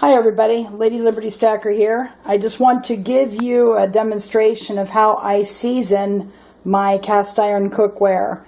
Hi everybody, Lady Liberty Stacker here. I just want to give you a demonstration of how I season my cast iron cookware.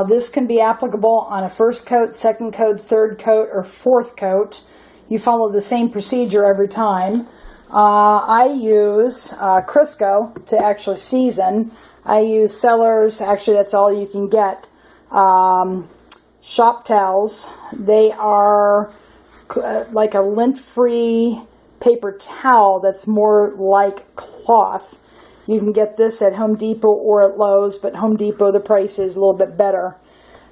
This can be applicable on a first coat, second coat, third coat, or fourth coat. You follow the same procedure every time. I use Crisco to actually season. I use Sellers, actually that's all you can get. Shop towels. They are like a lint-free paper towel that's more like cloth. You can get this at Home Depot or at Lowe's, but Home Depot the price is a little bit better.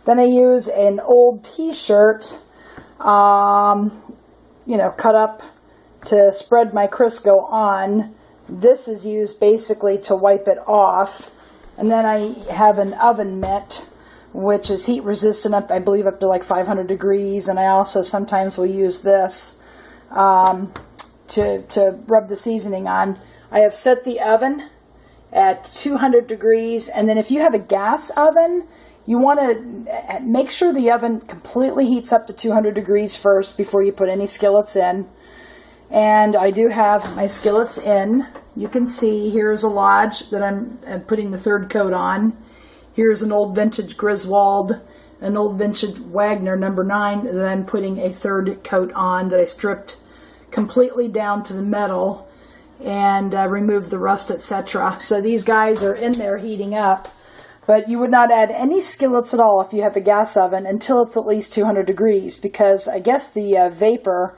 Then I use an old t-shirt, cut up to spread my Crisco on. This is used basically to wipe it off. And then I have an oven mitt, which is heat resistant up, I believe, up to like 500 degrees. And I also sometimes will use this to rub the seasoning on. I have set the oven at 200 degrees. And then if you have a gas oven, you want to make sure the oven completely heats up to 200 degrees first before you put any skillets in. And I do have my skillets in. You can see here's a Lodge that I'm putting the third coat on. Here's an old vintage Griswold, an old vintage Wagner number 9 that I'm putting a third coat on that I stripped completely down to the metal and removed the rust, etc. So these guys are in there heating up. But you would not add any skillets at all if you have a gas oven until it's at least 200 degrees, because I guess the vapor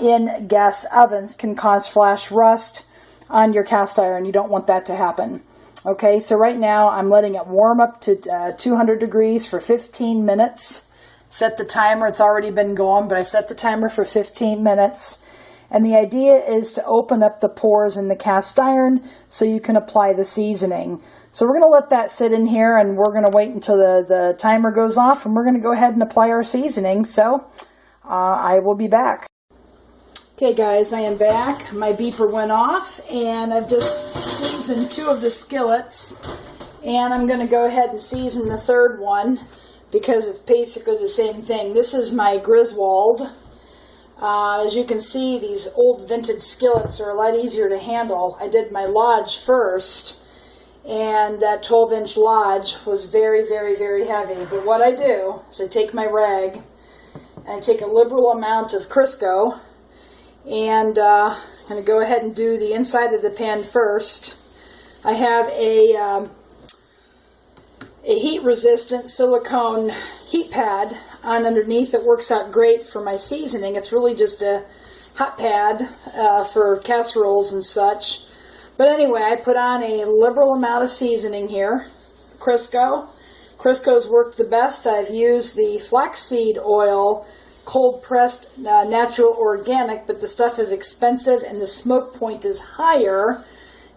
in gas ovens can cause flash rust on your cast iron. You don't want that to happen. Okay, so right now I'm letting it warm up to 200 degrees for 15 minutes. Set the timer. It's already been going, but I set the timer for 15 minutes. And the idea is to open up the pores in the cast iron so you can apply the seasoning. So we're going to let that sit in here, and we're going to wait until the timer goes off, and we're going to go ahead and apply our seasoning. So I will be back. Okay guys, I am back. My beeper went off and I've just seasoned 2 of the skillets, and I'm going to go ahead and season the third one because it's basically the same thing. This is my Griswold. As you can see, these old vintage skillets are a lot easier to handle. I did my Lodge first, and that 12-inch Lodge was very, very, very heavy. But what I do is I take my rag and I take a liberal amount of Crisco, and I'm going to go ahead and do the inside of the pan first. I have a heat-resistant silicone heat pad on underneath that works out great for my seasoning. It's really just a hot pad for casseroles and such. But anyway, I put on a liberal amount of seasoning here. Crisco. Crisco's worked the best. I've used the flaxseed oil, cold pressed, natural organic, but the stuff is expensive and the smoke point is higher,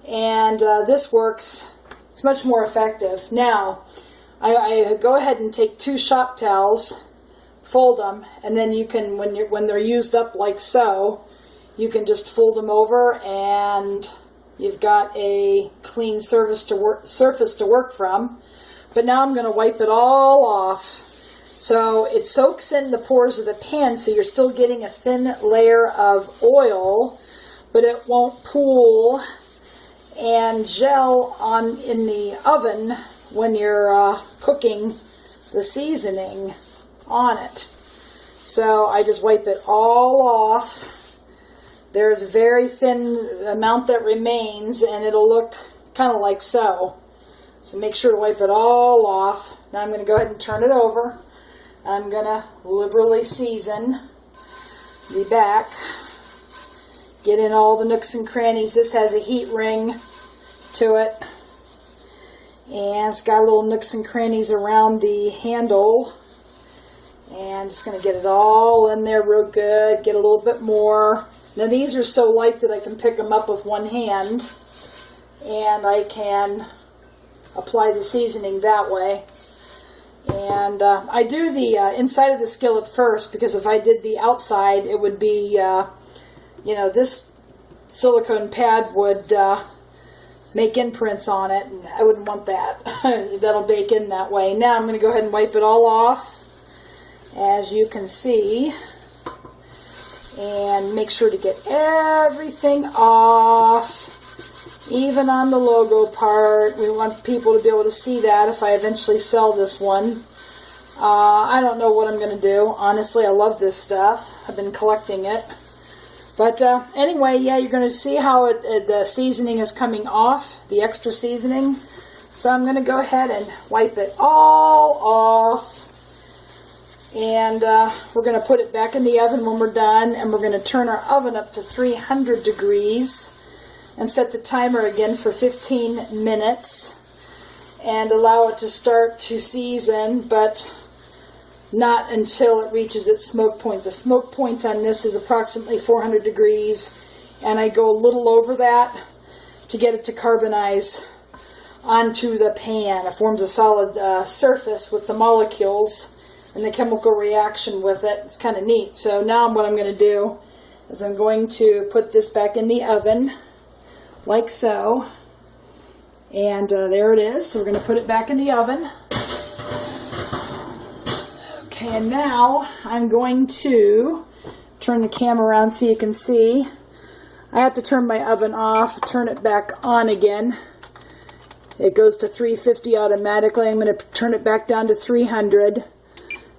and this works. It's much more effective. Now I go ahead and take 2 shop towels, fold them, and then you can, when they're used up like so, you can just fold them over and you've got a clean surface to work from. But now I'm going to wipe it all off. So it soaks in the pores of the pan, so you're still getting a thin layer of oil, but it won't pool and gel in the oven when you're cooking the seasoning on it. So I just wipe it all off. There's a very thin amount that remains, and it'll look kind of like so. So make sure to wipe it all off. Now I'm going to go ahead and turn it over. I'm going to liberally season the back, get in all the nooks and crannies. This has a heat ring to it, and it's got little nooks and crannies around the handle, and just going to get it all in there real good, get a little bit more. Now these are so light that I can pick them up with one hand, and I can apply the seasoning that way. And I do the inside of the skillet first, because if I did the outside, it would be, this silicone pad would make imprints on it, and I wouldn't want that. That'll bake in that way. Now I'm going to go ahead and wipe it all off, as you can see. and make sure to get everything off, even on the logo part. We want people to be able to see that if I eventually sell this one. I don't know what I'm going to do. Honestly, I love this stuff. I've been collecting it. But anyway, yeah, you're going to see how the seasoning is coming off, the extra seasoning. So I'm going to go ahead and wipe it all off. And we're going to put it back in the oven when we're done. And we're going to turn our oven up to 300 degrees and set the timer again for 15 minutes. And allow it to start to season, but not until it reaches its smoke point. The smoke point on this is approximately 400 degrees, and I go a little over that to get it to carbonize onto the pan. It forms a solid surface with the molecules and the chemical reaction with it. It's kind of neat. So now what I'm going to do is I'm going to put this back in the oven like so. And there it is. So we're going to put it back in the oven. Okay, and now I'm going to turn the camera around so you can see. I have to turn my oven off, turn it back on again. It goes to 350 automatically. I'm going to turn it back down to 300.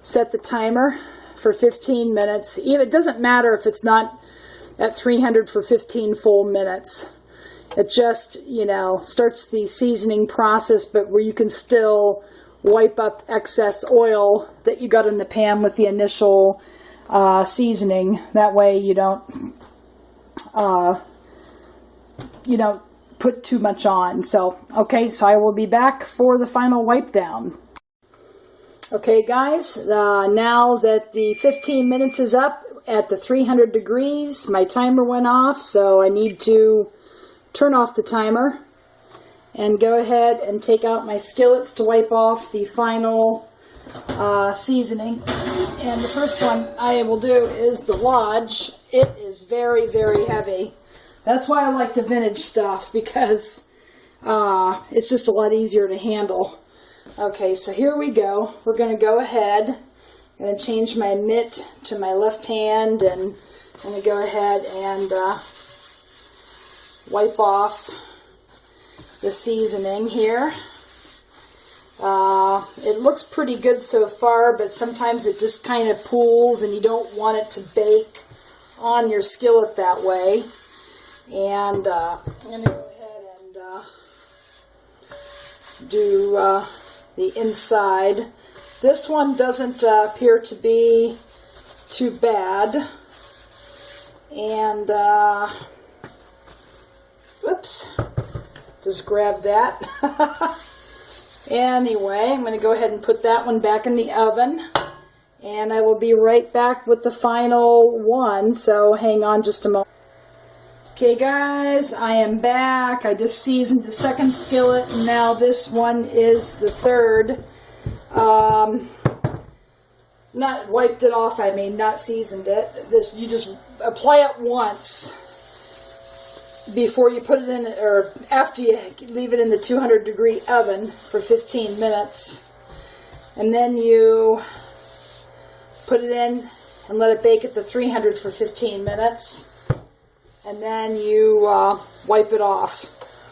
Set the timer for 15 minutes. It doesn't matter if it's not at 300 for 15 full minutes. It just, starts the seasoning process, but where you can still wipe up excess oil that you got in the pan with the initial seasoning. That way you don't put too much on. So, okay, so I will be back for the final wipe down. Okay, guys, now that the 15 minutes is up at the 300 degrees, my timer went off, so I need to turn off the timer and go ahead and take out my skillets to wipe off the final seasoning. And the first one I will do is the Lodge. It is very, very heavy. That's why I like the vintage stuff, because it's just a lot easier to handle. Okay, so here we go. We're going to go ahead and change my mitt to my left hand, and I'm going to go ahead and wipe off the seasoning here. It looks pretty good so far, but sometimes it just kind of pools and you don't want it to bake on your skillet that way. And I'm going to go ahead and do the inside. This one doesn't appear to be too bad. And whoops, just grab that. Anyway, I'm going to go ahead and put that one back in the oven, and I will be right back with the final one, so hang on just a moment. Okay guys, I am back. I just seasoned the second skillet, and now this one is the third. Not wiped it off, I mean, not seasoned it. This, you just apply it once before you put it in, or after you leave it in the 200 degree oven for 15 minutes. And then you put it in and let it bake at the 300 for 15 minutes. And then you wipe it off.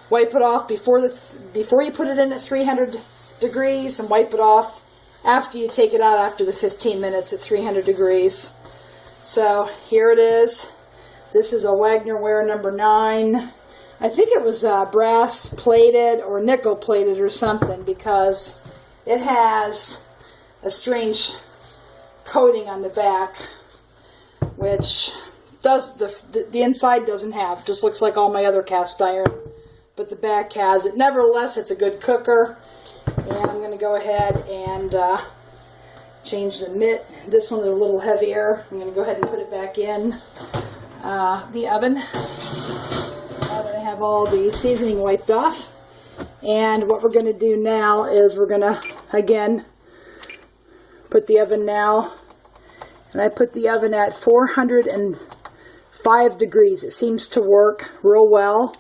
Wipe it off before you put it in at 300 degrees, and wipe it off after you take it out after the 15 minutes at 300 degrees. So here it is. This is a Wagnerware number 9. I think it was brass plated or nickel plated or something, because it has a strange coating on the back, which does the inside doesn't have. Just looks like all my other cast iron, but the back has it. Nevertheless, it's a good cooker. And I'm going to go ahead and change the mitt. This one is a little heavier. I'm going to go ahead and put it back in the oven. Now that I have all the seasoning wiped off. And what we're going to do now is we're going to, again, put the oven now. And I put the oven at 405 degrees. It seems to work real well.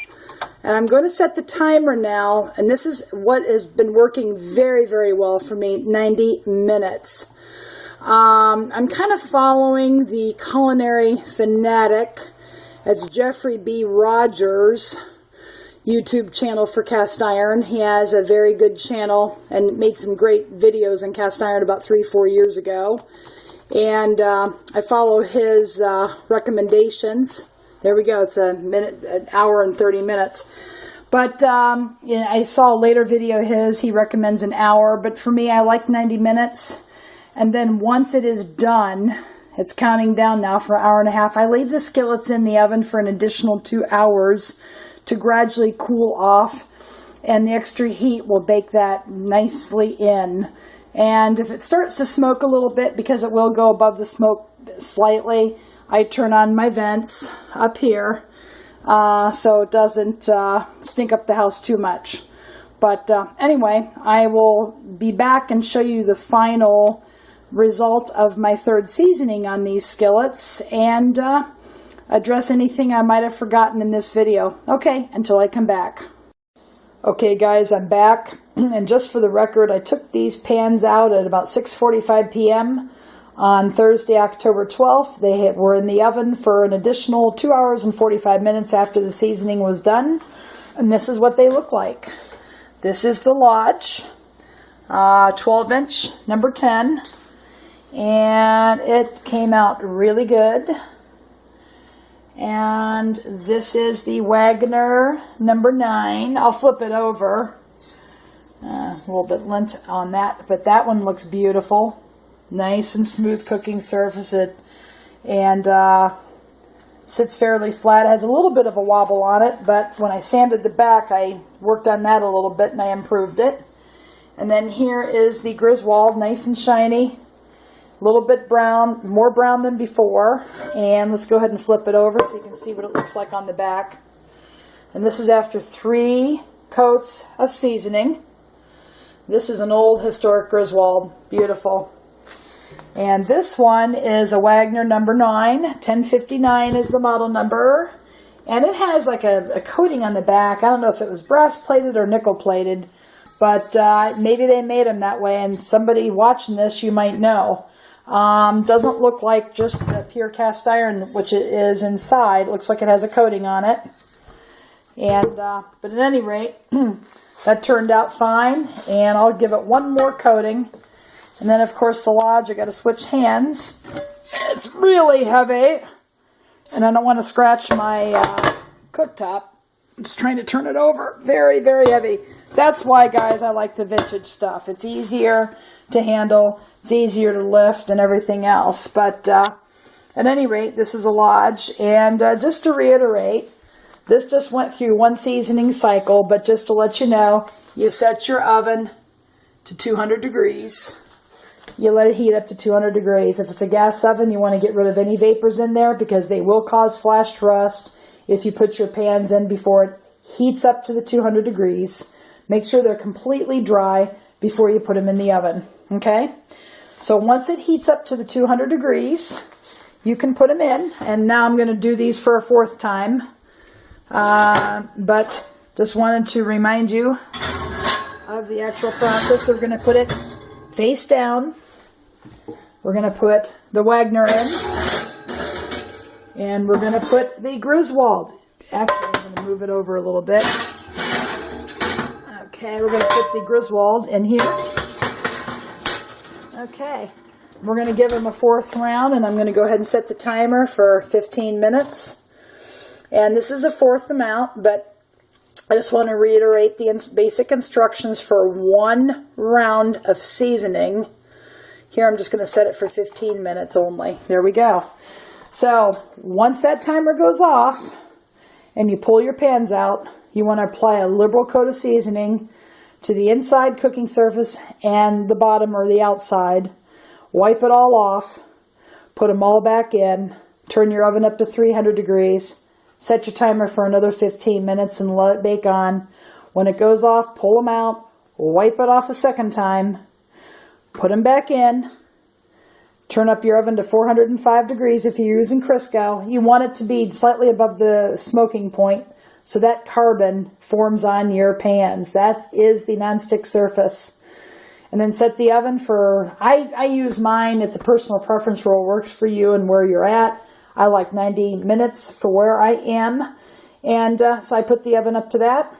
And I'm going to set the timer now, and this is what has been working very, very well for me, 90 minutes. I'm kind of following the Culinary Fanatic. It's Jeffrey B. Rogers' YouTube channel for cast iron. He has a very good channel and made some great videos in cast iron about 3-4 years ago. And I follow his recommendations. There we go. It's an hour and 30 minutes. But yeah, I saw a later video of his. He recommends an hour. But for me, I like 90 minutes. And then once it is done, it's counting down now for an hour and a half. I leave the skillets in the oven for an additional 2 hours to gradually cool off. And the extra heat will bake that nicely in. And if it starts to smoke a little bit, because it will go above the smoke slightly, I turn on my vents up here so it doesn't stink up the house too much. But anyway, I will be back and show you the final result of my third seasoning on these skillets and address anything I might have forgotten in this video. Okay, until I come back. Okay guys, I'm back, and just for the record, I took these pans out at about 6:45 p.m. on Thursday, October 12th. They were in the oven for an additional 2 hours and 45 minutes after the seasoning was done, and this is what they look like. This is the Lodge, 12-inch, number 10, and it came out really good. And this is the Wagner number 9. I'll flip it over. A little bit lint on that, but that one looks beautiful. Nice and smooth cooking surface. And sits fairly flat. It has a little bit of a wobble on it, but when I sanded the back, I worked on that a little bit and I improved it. And then here is the Griswold, nice and shiny. A little bit brown, more brown than before. And let's go ahead and flip it over so you can see what it looks like on the back. And this is after 3 coats of seasoning. This is an old historic Griswold. Beautiful. And this one is a Wagner number 9. 1059 is the model number. And it has like a coating on the back. I don't know if it was brass plated or nickel plated. But maybe they made them that way. And somebody watching this, you might know. Doesn't look like just the pure cast iron, which it is inside. Looks like it has a coating on it. And but at any rate, that turned out fine. And I'll give it one more coating. And then, of course, the Lodge, I got to switch hands. It's really heavy. And I don't want to scratch my cooktop. I'm just trying to turn it over. Very, very heavy. That's why, guys, I like the vintage stuff. It's easier to handle. It's easier to lift and everything else. But at any rate, this is a Lodge. And just to reiterate, this just went through one seasoning cycle. But just to let you know, you set your oven to 200 degrees. You let it heat up to 200 degrees. If it's a gas oven, you want to get rid of any vapors in there because they will cause flash rust if you put your pans in before it heats up to the 200 degrees. Make sure they're completely dry before you put them in the oven. Okay? So once it heats up to the 200 degrees, you can put them in. And now I'm going to do these for a 4th time. But just wanted to remind you of the actual process. We're going to put it face down. We're going to put the Wagner in. And we're going to put the Griswold. Actually, I'm going to move it over a little bit. Okay, we're going to put the Griswold in here. Okay, we're going to give them a 4th round, and I'm going to go ahead and set the timer for 15 minutes. And this is a 4th amount, but I just want to reiterate the basic instructions for 1 round of seasoning. Here I'm just going to set it for 15 minutes only. There we go. So once that timer goes off and you pull your pans out, you want to apply a liberal coat of seasoning to the inside cooking surface and the bottom or the outside. Wipe it all off. Put them all back in. Turn your oven up to 300 degrees. Set your timer for another 15 minutes and let it bake on. When it goes off, pull them out. Wipe it off a 2nd time. Put them back in. Turn up your oven to 405 degrees if you're using Crisco. You want it to be slightly above the smoking point so that carbon forms on your pans. That is the nonstick surface. and then set the oven for, I use mine, it's a personal preference for what works for you and where you're at. I like 90 minutes for where I am, and so I put the oven up to that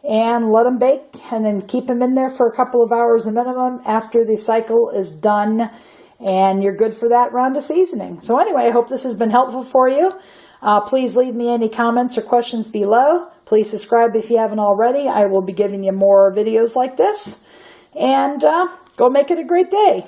and let them bake, and then keep them in there for a couple of hours a minimum after the cycle is done, and you're good for that round of seasoning. So anyway, I hope this has been helpful for you. Please leave me any comments or questions below. Please subscribe if you haven't already. I will be giving you more videos like this. And go make it a great day.